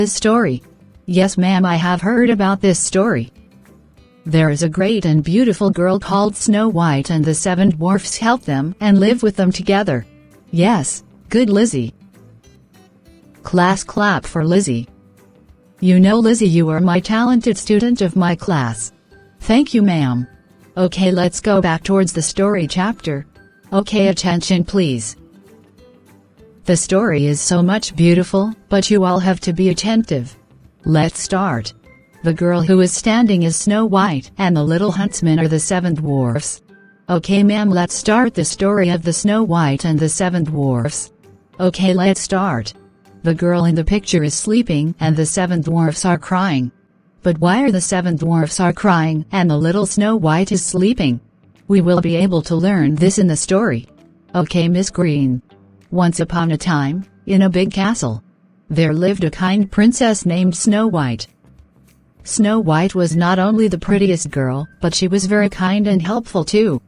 this story? Yes, ma'am, I have heard about this story. There is a great and beautiful girl called Snow White, and the 7 dwarfs help them and live with them together. Yes, good Lizzie. Class clap for Lizzie. You know, Lizzie, you are my talented student of my class. Thank you, ma'am. Okay, let's go back towards the story chapter. Okay, attention please. The story is so much beautiful, but you all have to be attentive. Let's start. The girl who is standing is Snow White, and the little huntsmen are the 7 dwarfs. Okay, ma'am, let's start the story of the Snow White and the 7 dwarfs. Okay, let's start. The girl in the picture is sleeping, and the 7 dwarfs are crying. But why are the 7 dwarfs are crying, and the little Snow White is sleeping? We will be able to learn this in the story. Okay, Miss Green. Once upon a time, in a big castle, there lived a kind princess named Snow White. Snow White was not only the prettiest girl, but she was very kind and helpful too.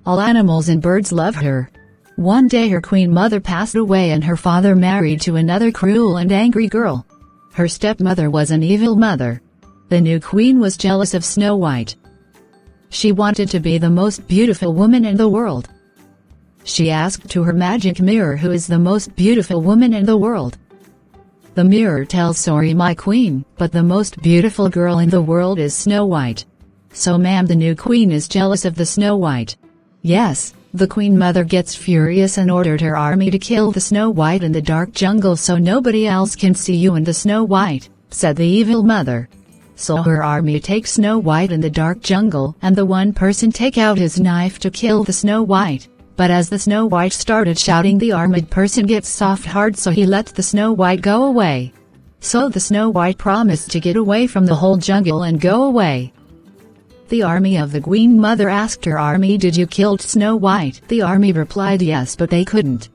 All animals and birds loved her. One day her queen mother passed away, and her father married to another cruel and angry girl. Her stepmother was an evil mother. The new queen was jealous of Snow White. She wanted to be the most beautiful woman in the world. She asked to her magic mirror, who is the most beautiful woman in the world. The mirror tells, sorry my queen, but the most beautiful girl in the world is Snow White. So ma'am, the new queen is jealous of the Snow White. Yes, the queen mother gets furious and ordered her army to kill the Snow White in the dark jungle so nobody else can see you and the Snow White, said the evil mother. So her army takes Snow White in the dark jungle, and the one person take out his knife to kill the Snow White. But as the Snow White started shouting, the armored person gets soft-hearted, so he lets the Snow White go away. So the Snow White promised to get away from the whole jungle and go away. The army of the queen mother asked her army, did you kill Snow White? The army replied yes, but they couldn't.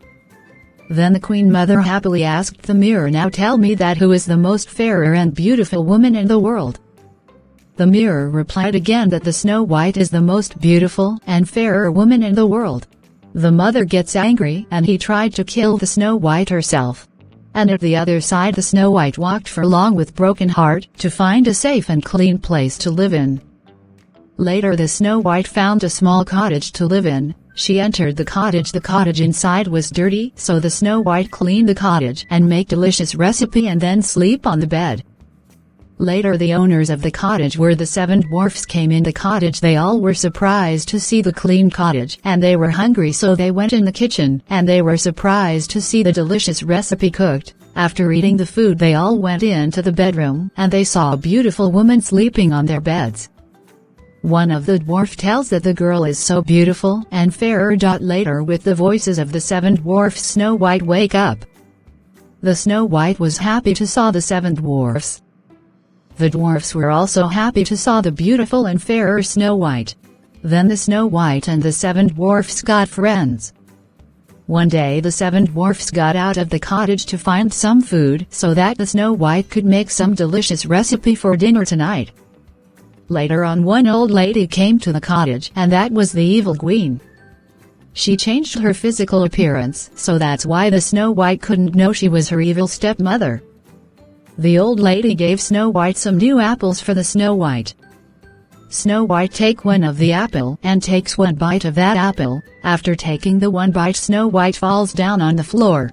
Then the queen mother happily asked the mirror, now tell me that who is the most fairer and beautiful woman in the world? The mirror replied again that the Snow White is the most beautiful and fairer woman in the world. The mother gets angry, and he tried to kill the Snow White herself. And at the other side, the Snow White walked for long with broken heart to find a safe and clean place to live in. Later the Snow White found a small cottage to live in. She entered the cottage. The cottage inside was dirty, so the Snow White cleaned the cottage and make delicious recipe and then sleep on the bed. Later the owners of the cottage, where the 7 dwarfs came in the cottage, they all were surprised to see the clean cottage, and they were hungry, so they went in the kitchen, and they were surprised to see the delicious recipe cooked. After eating the food, they all went into the bedroom, and they saw a beautiful woman sleeping on their beds. One of the dwarf tells that the girl is so beautiful and fairer. Later, with the voices of the 7 dwarfs, Snow White wake up. The Snow White was happy to saw the 7 dwarfs. The dwarfs were also happy to saw the beautiful and fairer Snow White. Then the Snow White and the 7 dwarfs got friends. One day the 7 dwarfs got out of the cottage to find some food so that the Snow White could make some delicious recipe for dinner tonight. Later on, one old lady came to the cottage, and that was the evil queen. She changed her physical appearance, so that's why the Snow White couldn't know she was her evil stepmother. The old lady gave Snow White some new apples for the Snow White. Snow White take one of the apple and takes one bite of that apple. After taking the one bite, Snow White falls down on the floor.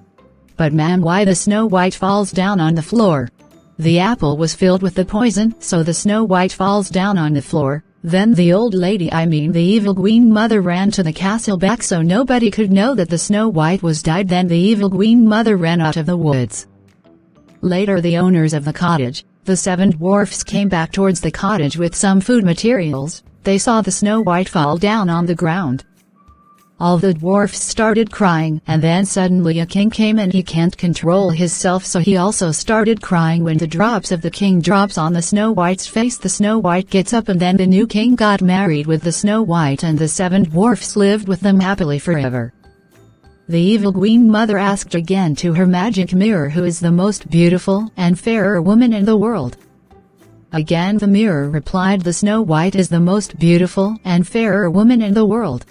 But ma'am, why the Snow White falls down on the floor? The apple was filled with the poison, so the Snow White falls down on the floor. Then the old lady, the evil queen mother, ran to the castle back so nobody could know that the Snow White was died. Then the evil queen mother ran out of the woods. Later the owners of the cottage, the 7 dwarfs, came back towards the cottage with some food materials. They saw the Snow White fall down on the ground. All the dwarfs started crying, and then suddenly a king came, and he can't control himself, so he also started crying. When the drops of the king drops on the Snow White's face, the Snow White gets up, and then the new king got married with the Snow White, and the 7 dwarfs lived with them happily forever. The evil queen mother asked again to her magic mirror, who is the most beautiful and fairer woman in the world? Again the mirror replied, the Snow White is the most beautiful and fairer woman in the world.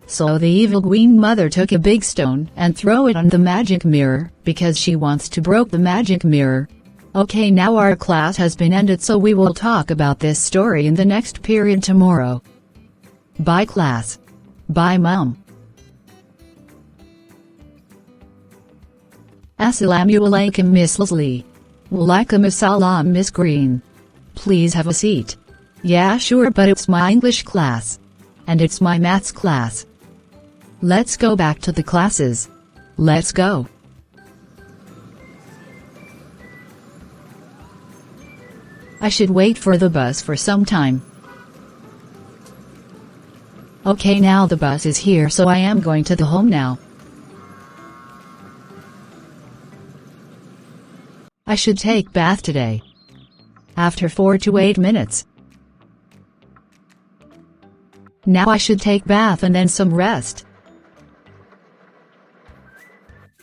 So the evil queen mother took a big stone and threw it on the magic mirror, because she wants to break the magic mirror. Okay, now our class has been ended, so we will talk about this story in the next period tomorrow. Bye class. Bye mom. Assalamualaikum Miss Leslie. Walaikum assalam Miss Green. Please have a seat. Yeah sure, but it's my English class. And it's my maths class. Let's go back to the classes. Let's go. I should wait for the bus for some time. Okay, now the bus is here, so I am going to the home now. I should take bath today. After 4 to 8 minutes. Now I should take bath and then some rest.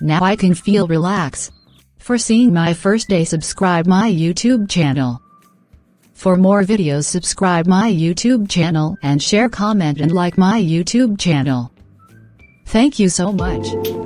Now I can feel relaxed. For seeing my first day, subscribe my YouTube channel. For more videos, subscribe my YouTube channel and share, comment and like my YouTube channel. Thank you so much.